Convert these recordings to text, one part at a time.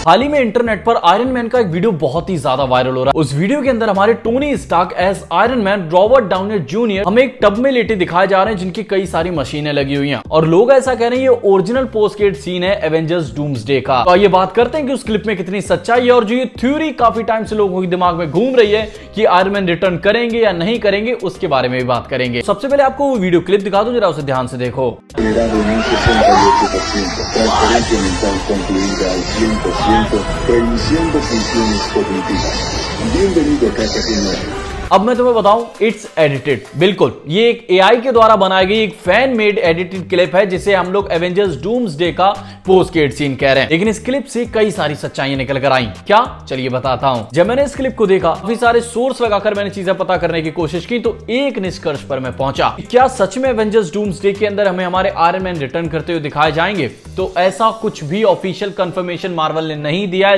हाल ही में इंटरनेट पर iron man का एक वीडियो बहुत ही ज्यादा वायरल हो रहा है। उस वीडियो के अंदर हमारे Tony Stark as Iron Man, Robert Downey junior हमें एक टब में लेटे दिखाए जा रहे हैं जिनकी कई सारी मशीनें लगी हुई हैं और लोग ऐसा कह रहे हैं ये ओरिजिनल पोस्ट क्रेडिट सीन है एवेंजर्स डूम्सडे का। तो ये बात करते हैं कि उस क्लिप में कितनी सच्चाई है और जो ये थ्योरी काफी टाइम से लोगों के दिमाग में घूम रही है कि आयरन मैन रिटर्न करेंगे या नहीं करेंगे, उसके बारे में भी बात करेंगे। सबसे पहले आपको वो वीडियो क्लिप दिखा दूं, जरा उसे ध्यान से देखो। Reiniciando funciones cognitivas. Bienvenido a casa G9. अब मैं तुम्हें बताऊं, इट्स एडिटेड। बिल्कुल, ये एक एआई के द्वारा बनाई गई एक फैन मेड एडिटेड क्लिप है जिसे हम लोग एवेंजर्स डूम्सडे का पोस्ट क्रेडिट सीन कह रहे हैं। लेकिन इस क्लिप से कई सारी सच्चाइयां निकल कर आई। क्या, चलिए बताता हूं। जब मैंने इस क्लिप को देखा, काफी सारे सोर्स लगाकर मैंने चीजें पता करने की कोशिश की तो एक निष्कर्ष पर मैं पहुंचा। क्या सच में एवेंजर्स डूम्सडे के अंदर हमें हमारे आयरन मैन रिटर्न करते हुए दिखाए जाएंगे? तो ऐसा कुछ भी ऑफिशियल कंफर्मेशन मार्वल ने नहीं दिया है,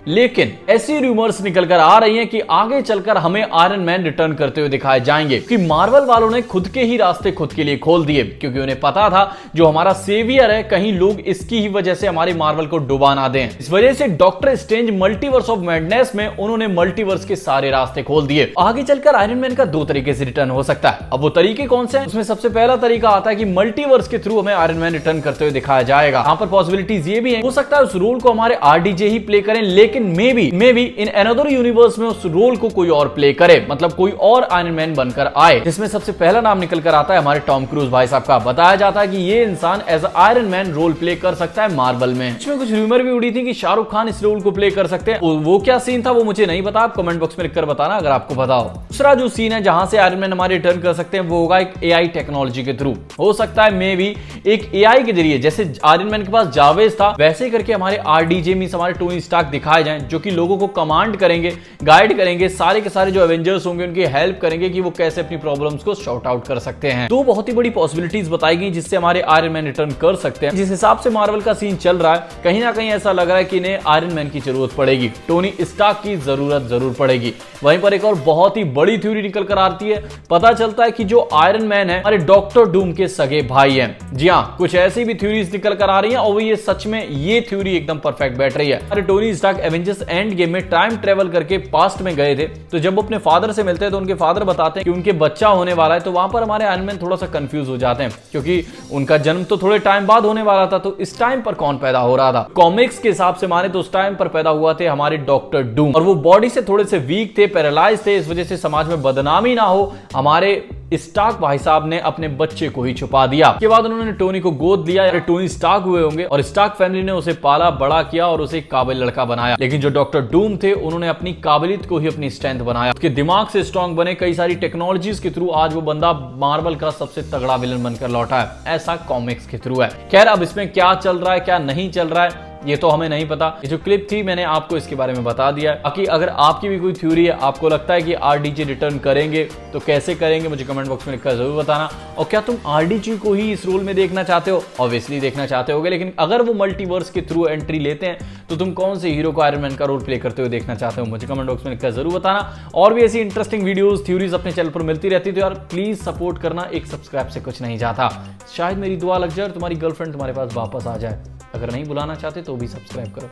लेकिन ऐसी रूमर्स निकल कर आ रही हैं कि आगे चलकर हमें आयरन मैन रिटर्न करते हुए दिखाए जाएंगे कि मार्वल वालों ने खुद के ही रास्ते खुद के लिए खोल दिए, क्योंकि उन्हें पता था जो हमारा सेवियर है कहीं लोग इसकी ही वजह से हमारे मार्वल को डुबा ना दें। इस वजह से doctor strange multiverse of madness में उन्होंने मल्टीवर्स के सारे रास्ते खोल दिए। आगे चलकर आयरन मैन का दो तरीके से रिटर्न हो सकता है। अब वो तरीके कौन से हैं? उसमें सबसे पहला तरीका आता है कि मल्टीवर्स के थ्रू हमें आयरन मैन रिटर्न करते हुए दिखाया जाएगा। यहाँ पर पॉसिबिलिटीज ये भी है, हो सकता है उस रोल को हमारे आरडीजे ही प्ले करें, लेकिन may be in another universe में उस रोल को कोई और प्ले करे, मतलब कोई और आयरन मैन बनकर आए। जिसमें सबसे पहला नाम निकल कर आता है हमारे टॉम क्रूज भाई साहब का। बताया जाता है कि ये इंसान as Iron Man role play कर सकता है मार्वल में। इसमें कुछ रूमर भी उड़ी थी कि शाहरुख खान इस रोल को प्ले कर सकते हैं। वो क्या सीन था वो मुझे नहीं पता, आप कमेंट बॉक्स में लिखकर बताना अगर आपको पता हो। दूसरा जो सीन है जहां से आयरन मैन हमारे रिटर्न कर सकते हैं वो होगा एक एआई टेक्नोलॉजी के थ्रू। हो सकता है मे बी एक एआई के जरिए, जैसे आयरन मैन के पास जावेज था वैसे करके हमारे आरडीजे में हमारे टोनी स्टार्क दिखाए जाएं, जो कि लोगों को कमांड करेंगे, गाइड करेंगे, सारे के सारे जो एवेंजर्स होंगे उनकी हेल्प करेंगे कि वो कैसे अपनी प्रॉब्लम्स को शॉर्ट आउट कर सकते हैं। दो बहुत ही बड़ी पॉसिबिलिटीज बताई गई जिससे हमारे आयरन मैन रिटर्न कर सकते हैं। जिस हिसाब से मार्वल का सीन चल रहा है, कहीं ना कहीं ऐसा लग रहा है कि इन्हें आयरन मैन की जरूरत पड़ेगी, टोनी स्टार्क की जरूरत जरूर पड़ेगी। वहीं पर एक और बहुत ही बड़ी थ्योरी निकल कर आती है। पता चलता है कि जो आयरन मैन है हमारे डॉक्टर डूम के सगे भाई हैं। जी हाँ, कुछ ऐसी भी थ्योरीज निकल कर आ रही हैं और ये सच में ये थ्योरी एकदम परफेक्ट बैठ रही है। हमारे Tony Stark Avengers Endgame में टाइम ट्रेवल करके पास्ट में गए थे, तो जब वो अपने फादर से मिलते हैं तो उनके फादर बताते हैं कि उनके बच्चा होने वाला है। तो वहां पर हमारे आयरन मैन थोड़ा सा कंफ्यूज हो जाते हैं, क्योंकि उनका जन्म तो थोड़े टाइम बाद होने वाला था, तो इस टाइम पर कौन पैदा हो रहा था? कॉमिक्स के हिसाब से माने तो उस टाइम पर पैदा हुआ थे हमारे डॉक्टर डूम, और वो बॉडी से थोड़े से वीक थे, पैरालाइज थे। इस वजह से समाज में बदनामी ना हो, हमारे स्टार्क भाई साहब ने अपने बच्चे को ही छुपा दिया। उसके बाद उन्होंने टोनी को गोद लिया, टोनी स्टार्क हुए होंगे और स्टार्क फैमिली ने उसे पाला बड़ा किया और उसे एक काबिल लड़का बनाया। लेकिन जो डॉक्टर डूम थे उन्होंने अपनी काबिलियत को ही अपनी स्ट्रेंथ बनाया, उसके दिमाग से स्ट्रांग बने, कई सारी टेक्नोलॉजीज के थ्रू आज वो बंदा मार्वल का सबसे तगड़ा विलन बनकर लौटा है। ऐसा कॉमिक्स के थ्रू है। खैर, अब इसमें क्या चल रहा है क्या नहीं चल रहा है ये तो हमें नहीं पता। ये जो क्लिप थी मैंने आपको इसके बारे में बता दिया है। बाकी अगर आपकी भी कोई थ्योरी है, आपको लगता है कि आरडीजे रिटर्न करेंगे तो कैसे करेंगे, मुझे कमेंट बॉक्स में लिखकर जरूर बताना। और क्या तुम आरडीजे को ही इस रोल में देखना चाहते हो? ऑब्वियसली देखना चाहते होगे, लेकिन अगर वो मल्टीवर्स के थ्रू एंट्री लेते हैं तो तुम कौन से हीरो को आयरन मैन का रोल प्ले करते हुए देखना चाहते हो? मुझे कमेंट बॉक्स में लिखकर जरूर बताना। और भी ऐसी इंटरेस्टिंग वीडियोस, थ्योरीज अपने चैनल पर मिलती रहती है, तो यार प्लीज सपोर्ट करना, एक सब्सक्राइब से कुछ नहीं जाता। शायद मेरी दुआ लग जाए और तुम्हारी गर्लफ्रेंड तुम्हारे पास वापस आ जाए। अगर नहीं बुलाना चाहते तो भी सब्सक्राइब करो।